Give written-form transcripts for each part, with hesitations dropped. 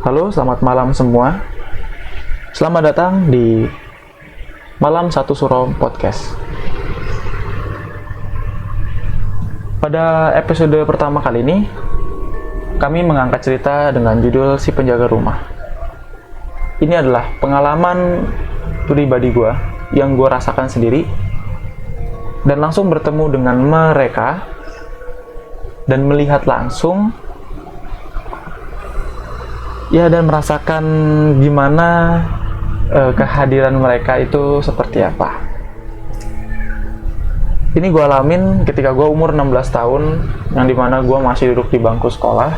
Halo, selamat malam semua. Selamat datang di Malam Satu Suro Podcast. Pada episode pertama kali ini, kami mengangkat cerita dengan judul Si Penjaga Rumah. Ini adalah pengalaman pribadi gue yang gue rasakan sendiri dan langsung bertemu dengan mereka dan melihat langsung dan merasakan gimana kehadiran mereka itu seperti apa. Ini gue alamin ketika gue umur 16 tahun, yang dimana gue masih duduk di bangku sekolah.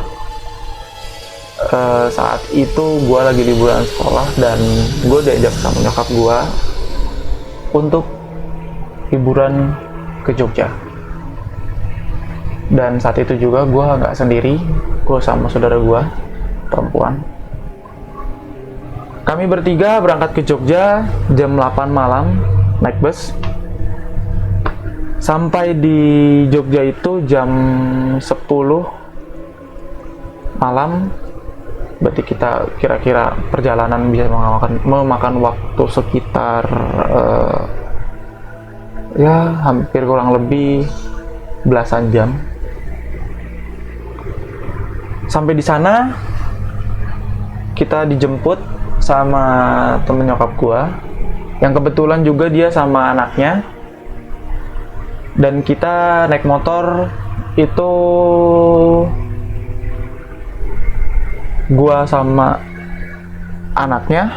Saat itu gue lagi liburan sekolah dan gue diajak sama nyokap gue untuk liburan ke Jogja. Dan saat itu juga gue nggak sendiri, gue sama saudara gue perempuan. Kami bertiga berangkat ke Jogja jam 8 malam naik bus. Sampai di Jogja itu jam 10 malam. Berarti kita kira-kira perjalanan bisa memakan waktu sekitar hampir kurang lebih belasan jam. Sampai di sana kita dijemput sama temen nyokap gua yang kebetulan juga dia sama anaknya, dan kita naik motor itu gua sama anaknya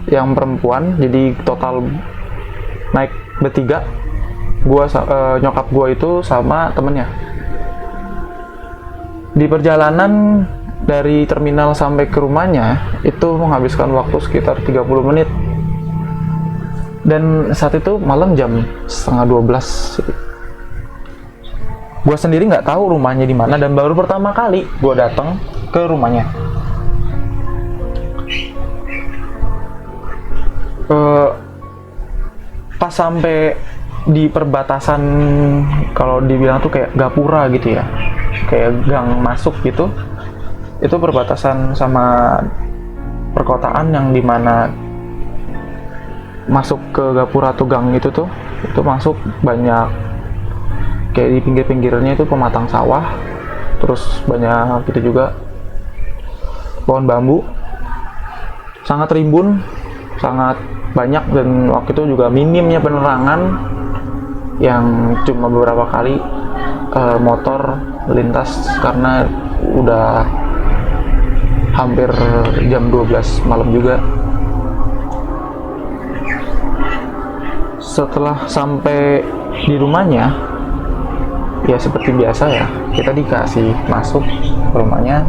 yang perempuan, jadi total naik bertiga. Nyokap gua itu sama temennya. Di perjalanan dari terminal sampai ke rumahnya itu menghabiskan waktu sekitar 30 menit. Dan saat itu malam jam 11:30. Gue sendiri nggak tahu rumahnya di mana dan baru pertama kali gue datang ke rumahnya. Pas sampai di perbatasan, kalau dibilang tuh kayak gapura gitu ya, kayak gang masuk gitu. Itu perbatasan sama perkotaan yang dimana masuk ke gapura atau gang itu masuk banyak kayak di pinggir-pinggirnya itu pematang sawah, terus banyak gitu juga pohon bambu, sangat rimbun, sangat banyak, dan waktu itu juga minimnya penerangan yang cuma beberapa kali motor lintas karena udah hampir jam 12 malam juga. Setelah sampai di rumahnya, ya seperti biasa ya, kita dikasih masuk ke rumahnya,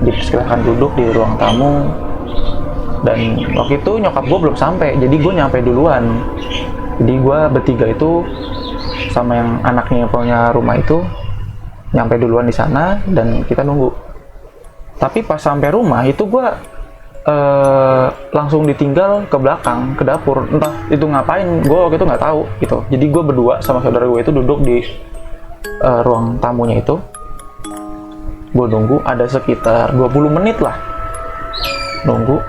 dipersilahkan duduk di ruang tamu. Dan waktu itu nyokap gue belum sampai, jadi gue nyampe duluan. Jadi gue bertiga itu sama yang anaknya yang punya rumah itu nyampe duluan di sana dan kita nunggu. Tapi pas sampai rumah itu gue langsung ditinggal ke belakang, ke dapur. Entah itu ngapain, gue waktu itu nggak tahu gitu. Jadi gue berdua sama saudara gue itu duduk di ruang tamunya itu. Gue nunggu ada sekitar 20 menit lah nunggu.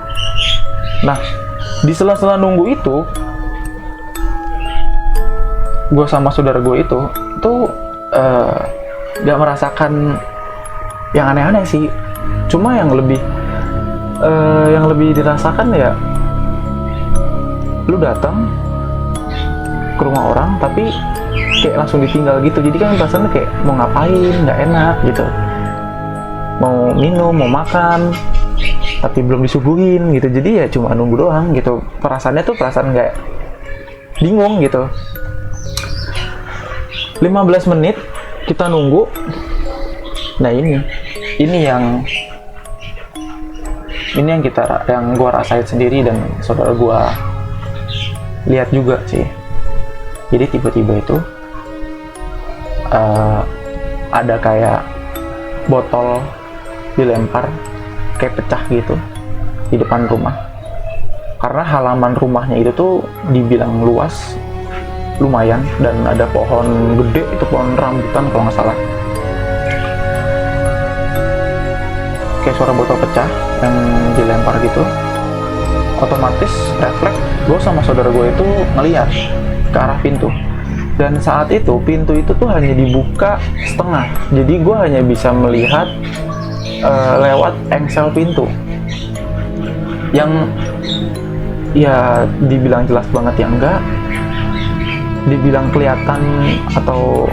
Nah, di sela-sela nunggu itu, gue sama saudara gue itu gak merasakan yang aneh-aneh sih. Cuma yang lebih dirasakan ya, lu datang ke rumah orang tapi kayak langsung ditinggal gitu. Jadi kan perasaannya kayak mau ngapain, nggak enak gitu, mau minum, mau makan, tapi belum disuguhin gitu. Jadi ya cuma nunggu doang gitu. Perasaannya tuh perasaan kayak bingung gitu. 15 menit kita nunggu. Nah ini yang gua rasain sendiri dan saudara gua lihat juga sih. Jadi tiba-tiba itu ada kayak botol dilempar kayak pecah gitu di depan rumah. Karena halaman rumahnya itu tuh dibilang luas, lumayan, dan ada pohon gede, itu pohon rambutan kalau nggak salah. kayak suara botol pecah yang dilempar gitu. Otomatis refleks gue sama saudara gue itu ngeliat ke arah pintu. Dan saat itu pintu itu tuh hanya dibuka setengah, jadi gue hanya bisa melihat lewat engsel pintu. Yang ya dibilang jelas banget ya enggak, dibilang kelihatan atau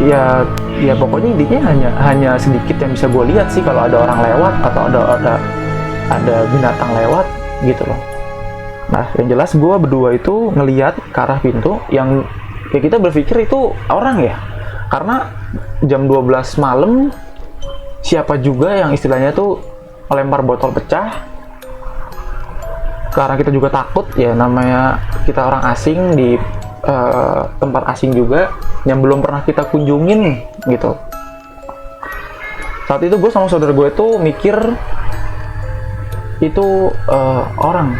ya pokoknya intinya hanya sedikit yang bisa gue lihat sih kalau ada orang lewat atau ada binatang lewat gitu loh. Nah, yang jelas gue berdua itu ngelihat ke arah pintu yang ya kita berpikir itu orang ya, karena jam 12 malam siapa juga yang istilahnya tuh melempar botol pecah. Karena kita juga takut ya, namanya kita orang asing di tempat asing juga yang belum pernah kita kunjungin gitu. Saat itu gue sama saudara gue tuh mikir itu orang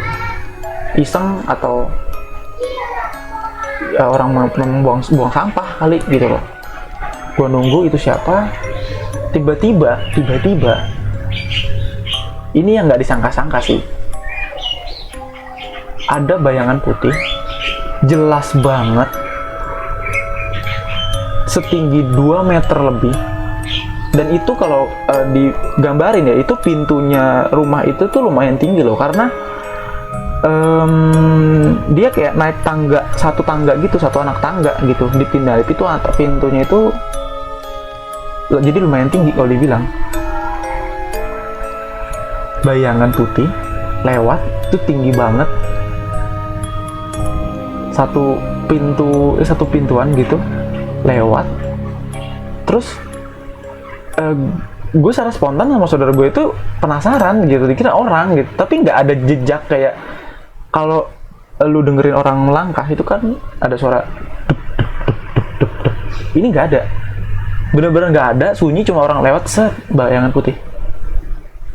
iseng atau ya orang buang sampah kali gitu loh. Gue nunggu itu siapa, tiba-tiba ini yang nggak disangka-sangka sih, ada bayangan putih jelas banget setinggi 2 meter lebih. Dan itu kalau digambarin ya, itu pintunya rumah itu tuh lumayan tinggi loh, karena dia kayak naik tangga, satu anak tangga gitu, dipindah itu pintunya itu jadi lumayan tinggi kalau dibilang. Bayangan putih lewat itu tinggi banget, satu pintuan gitu lewat. Terus gue secara spontan sama saudara gue itu penasaran gitu, dikira orang gitu, tapi nggak ada jejak kayak kalau lu dengerin orang melangkah itu kan ada suara duk, duk, duk, duk. Ini nggak ada, bener-bener nggak ada, sunyi, cuma orang lewat set, bayangan putih.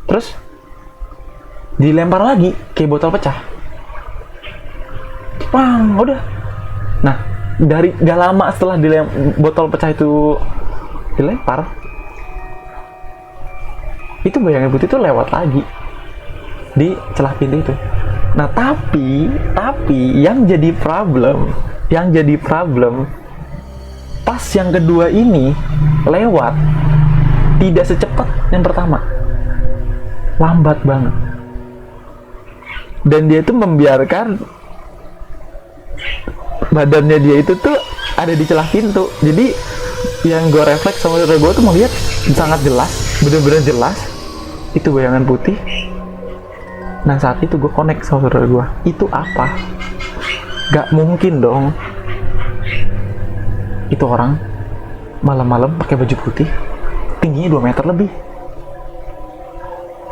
Terus dilempar lagi kayak botol pecah, pang, udah. Nah, dari gak lama setelah botol pecah itu dilempar, itu bayangan putih itu lewat lagi di celah pintu itu. Nah, tapi yang jadi problem pas yang kedua ini lewat tidak secepat yang pertama, lambat banget. Dan dia itu membiarkan badannya dia itu tuh ada di celah pintu. Jadi yang gue refleks sama saudara gue tuh melihat sangat jelas, bener-bener jelas itu bayangan putih. Nah, saat itu gue connect sama saudara gue, itu apa? Gak mungkin dong itu orang malam-malam pakai baju putih, tingginya 2 meter lebih.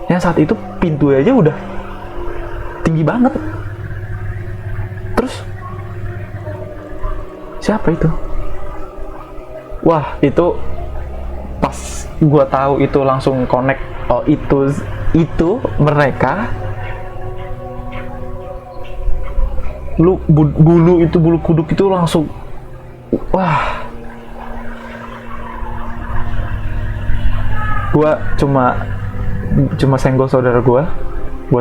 Yang saat itu pintu aja udah tinggi banget. Terus siapa itu? Wah, itu pas gue tahu itu langsung connect. Oh, itu mereka. Bulu kuduk itu langsung, wah. Gue cuma senggol saudara gue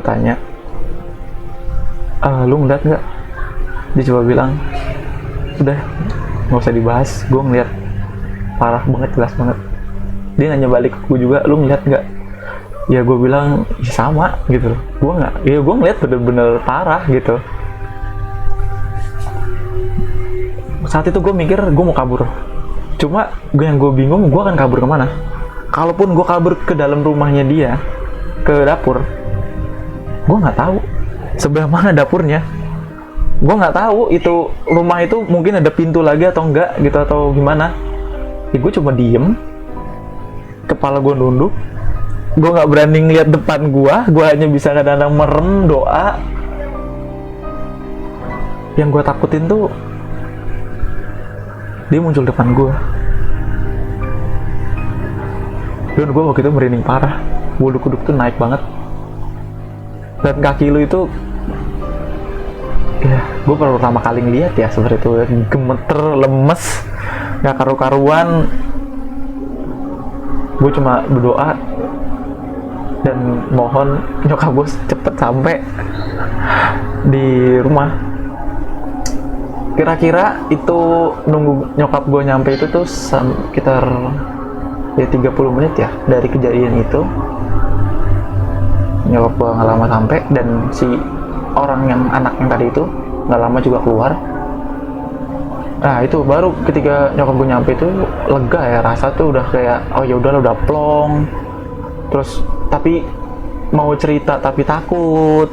tanya, lu ngeliat nggak? Dia coba bilang, udah nggak usah dibahas, gue ngeliat parah banget, jelas banget. Dia nanya balik ke gue juga, lu ngeliat nggak? Ya gue bilang ya sama gitu, gue ngeliat bener-bener parah gitu. Saat itu gue mikir gue mau kabur, cuma yang gue bingung gue akan kabur kemana. Kalaupun gue kabur ke dalam rumahnya dia, ke dapur, gue nggak tahu sebelah mana dapurnya. Gue nggak tahu itu rumah itu mungkin ada pintu lagi atau enggak gitu, atau gimana. Ya gue cuma diem, kepala gue nunduk, gue nggak berani ngeliat depan gue hanya bisa kadang-kadang merem doa. Yang gue takutin tuh dia muncul depan gue, dan gue waktu itu merinding parah, bulu kuduk tuh naik banget, dan kaki lu itu ya gue pertama kali ngeliat ya seperti itu, gemeter, lemes, gak karu-karuan. Gue cuma berdoa dan mohon nyokap gue cepet sampai di rumah. Kira-kira itu nunggu nyokap gue nyampe itu tuh sekitar ya 30 menit ya dari kejadian itu. Nyokap gue nggak lama sampai, dan si orang yang anak yang tadi itu nggak lama juga keluar. Nah itu baru ketika nyokap gue nyampe itu lega ya, rasa tuh udah kayak oh ya udah plong. Terus tapi mau cerita tapi takut,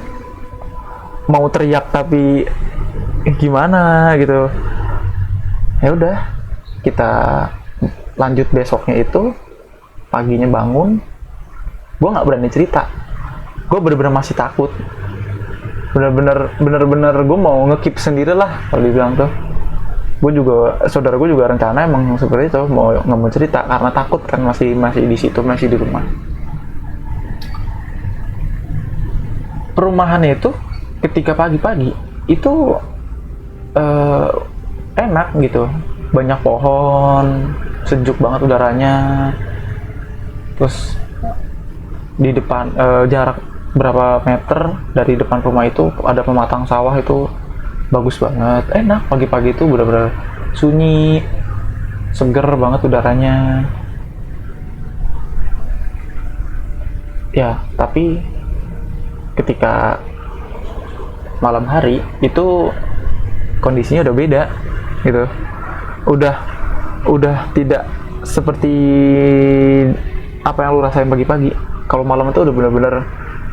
mau teriak tapi gimana gitu. Ya udah, kita lanjut besoknya itu paginya bangun, gue nggak berani cerita, gue bener-bener masih takut, bener-bener gue mau ngekip sendiri lah kalau dibilang tuh. Gue juga, saudara gue juga rencana emang seperti itu, nggak mau cerita karena takut kan, masih di situ, masih di rumah. Perumahan itu ketika pagi-pagi itu enak gitu, banyak pohon, sejuk banget udaranya. Terus di depan jarak berapa meter dari depan rumah itu ada pematang sawah, itu bagus banget, enak. Pagi-pagi itu benar-benar sunyi, seger banget udaranya. Ya, tapi ketika malam hari itu kondisinya udah beda gitu. Udah tidak seperti apa yang lu rasain pagi-pagi. Kalau malam itu udah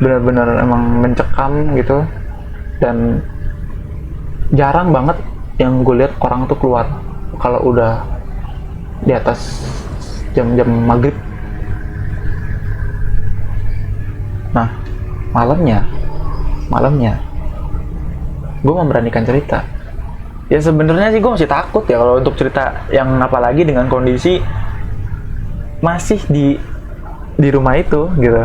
benar-benar emang mencekam gitu, dan jarang banget yang gue lihat orang tuh keluar kalau udah di atas jam-jam maghrib. Nah, malamnya gue memberanikan cerita. Ya sebenarnya sih gue masih takut ya kalau untuk cerita, yang apalagi dengan kondisi masih di rumah itu gitu.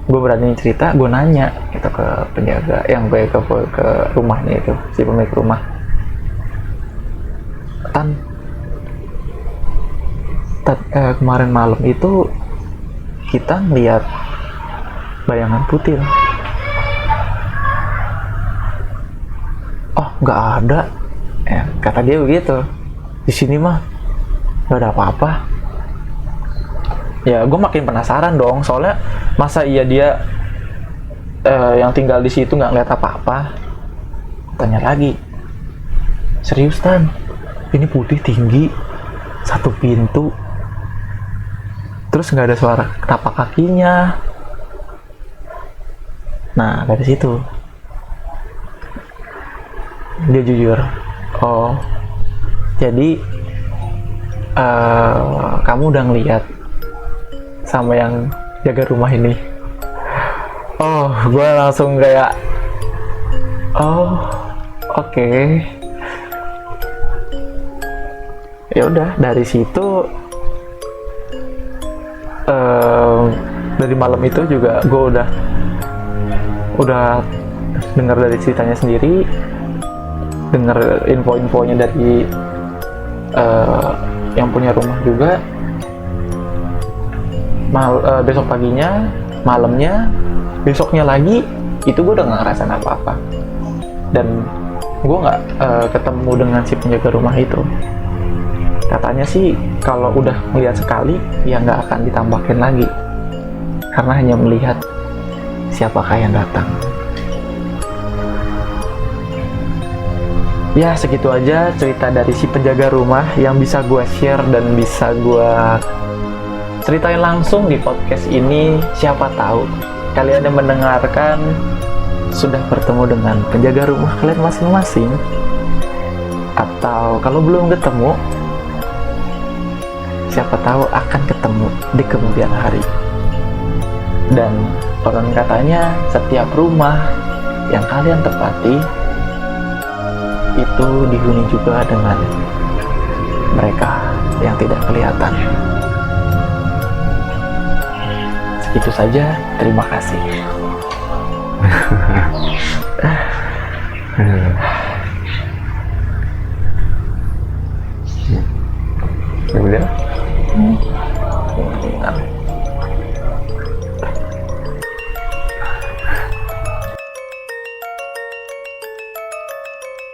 Gue berani cerita, gue nanya gitu ke penjaga yang gue ke rumahnya itu, si pemilik rumah. Kemarin malam itu kita ngeliat bayangan putih. Oh, nggak ada. Kata dia begitu. Di sini mah nggak ada apa-apa. Ya, gue makin penasaran dong, soalnya masa iya dia yang tinggal di situ nggak ngeliat apa-apa. Tanya lagi, serius Tan, ini putih tinggi, satu pintu, terus nggak ada suara tapak kakinya. Nah, dari situ dia jujur, oh jadi kamu udah ngeliat sama yang jaga rumah ini. Oh, gue langsung kayak oh oke. Ya udah, dari situ dari malam itu juga gue udah dengar dari ceritanya sendiri, dengar info-infonya dari yang punya rumah juga. Besok paginya, malamnya, besoknya lagi, itu gue udah gak ngerasain apa-apa. Dan gue gak ketemu dengan si penjaga rumah itu. Katanya sih kalau udah melihat sekali, ya gak akan ditambahin lagi, karena hanya melihat siapakah yang datang. Ya, segitu aja cerita dari si penjaga rumah yang bisa gue share dan bisa gue ceritain langsung di podcast ini. Siapa tahu kalian yang mendengarkan sudah bertemu dengan penjaga rumah kalian masing-masing, atau kalau belum ketemu, siapa tahu akan ketemu di kemudian hari. Dan konon katanya setiap rumah yang kalian tepati itu dihuni juga dengan mereka yang tidak kelihatan. Itu saja, terima kasih. Ya udah.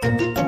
Ini.